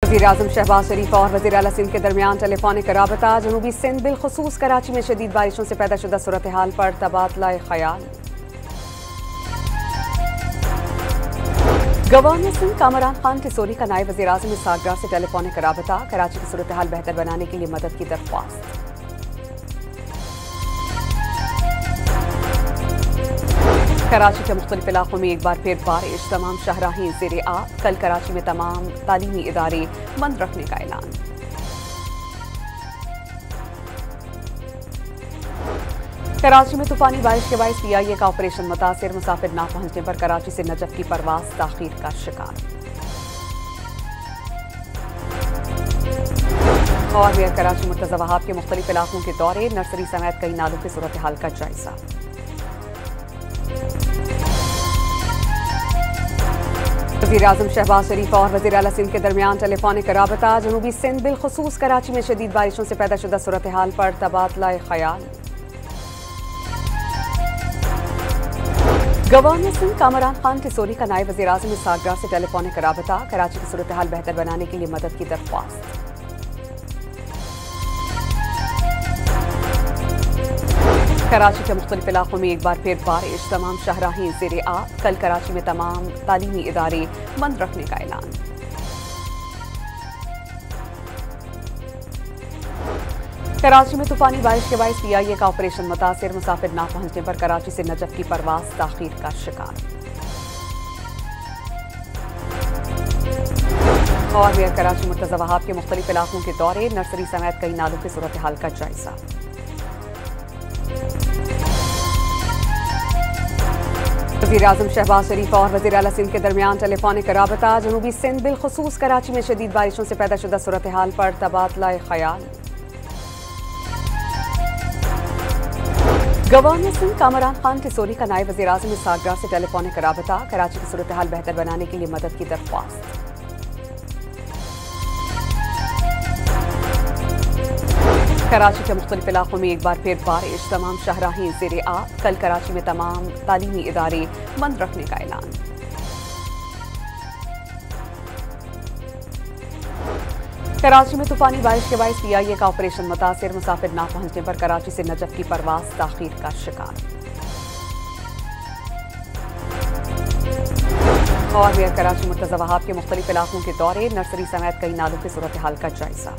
वज़ीर-ए-आज़म शहबाज शरीफ और वज़ीर-ए-आला सिंध के दरमियान टेलीफोनिक राबता। जनूबी सिंध बिलखुसूस कराची में शदीद बारिशों से पैदा शुदा सूरत हाल पर तबादला ख्याल। गवर्नर सिंध कामरान खान टिसोली का नायब वज़ीर-ए-आज़म इसहाक डार से टेलीफोनिक राबता। कराची की सूरत हाल बेहतर बनाने के लिए मदद की दरख्वास्त। कराची के मुख्तलिफ इलाकों में एक बार फिर बारिश, तमाम शाहराहें ज़ेरे आब। कल कराची में तमाम तालीमी इदारे बंद रखने का ऐलान। कराची में तूफानी बारिश के बायस PIA का ऑपरेशन मुतासिर। मुसाफिर ना पहुंचने पर कराची से नजफ की परवाज ताखीर का शिकार। और मेयर कराची मुर्तज़ा वहाब के मुख्तलिफ इलाकों के दौरे। नर्सरी समेत कई नालों की सूरत हाल का जायजा। वज़ीर-ए-आज़म शहबाज शरीफ और वज़ीर-ए-आला सिंध के दरमियान टेलीफोनिक राबता। जनूबी सिंध बिलखुसूस कराची में शदीद बारिशों से पैदा शुदा सूरत हाल पर तबादला ख्याल। गवर्नर सिंध कामरान खान टिसोली का नायब वज़ीर-ए-आज़म इसहाक डार से टेलीफोनिक राबता। कराची की सूरत हाल बेहतर बनाने के लिए मदद की दरख्वास्त। कराची के मुख्तलिफ इलाकों में एक बार फिर बारिश, तमाम शाहराहें ज़ेरे आब। कल कराची में तमाम तालीमी इदारे बंद रखने का ऐलान। कराची में तूफानी बारिश के बायस PIA का ऑपरेशन मुतासिर। मुसाफिर ना पहुंचने पर कराची से नजफ की परवाज ताखीर का शिकार। और मेयर कराची मुर्तज़ा वहाब के मुख्तलिफ इलाकों के दौरे। नर्सरी समेत कई नालों की सूरत हाल का जायजा। वज़ीर-ए-आज़म शहबाज शरीफ और वज़ीर-ए-आला सिंध के दरमियान टेलीफोनिक राबता। जनूबी सिंध बिलखुसूस कराची में शदीद बारिशों से पैदा शुदा सूरत हाल पर तबादला ख्याल। गवर्नर सिंध कामरान खान टिसोली का नायब वज़ीर-ए-आज़म इसहाक डार से टेलीफोनिक राबता। कराची की सूरत हाल बेहतर बनाने के लिए मदद की दरख्वास्त। कराची के मुख्तलिफ इलाकों में एक बार फिर बारिश, तमाम शाहराहें ज़ेरे आब। कल कराची में तमाम तालीमी इदारे बंद रखने का ऐलान। कराची में तूफानी बारिश के बायस PIA का ऑपरेशन मुतासिर। मुसाफिर ना पहुंचने पर कराची से नजफ की परवाज ताखीर का शिकार। और मेयर कराची मुर्तज़ा वहाब के मुख्तलिफ इलाकों के दौरे। नर्सरी समेत कई नालों की सूरत हाल का जायजा।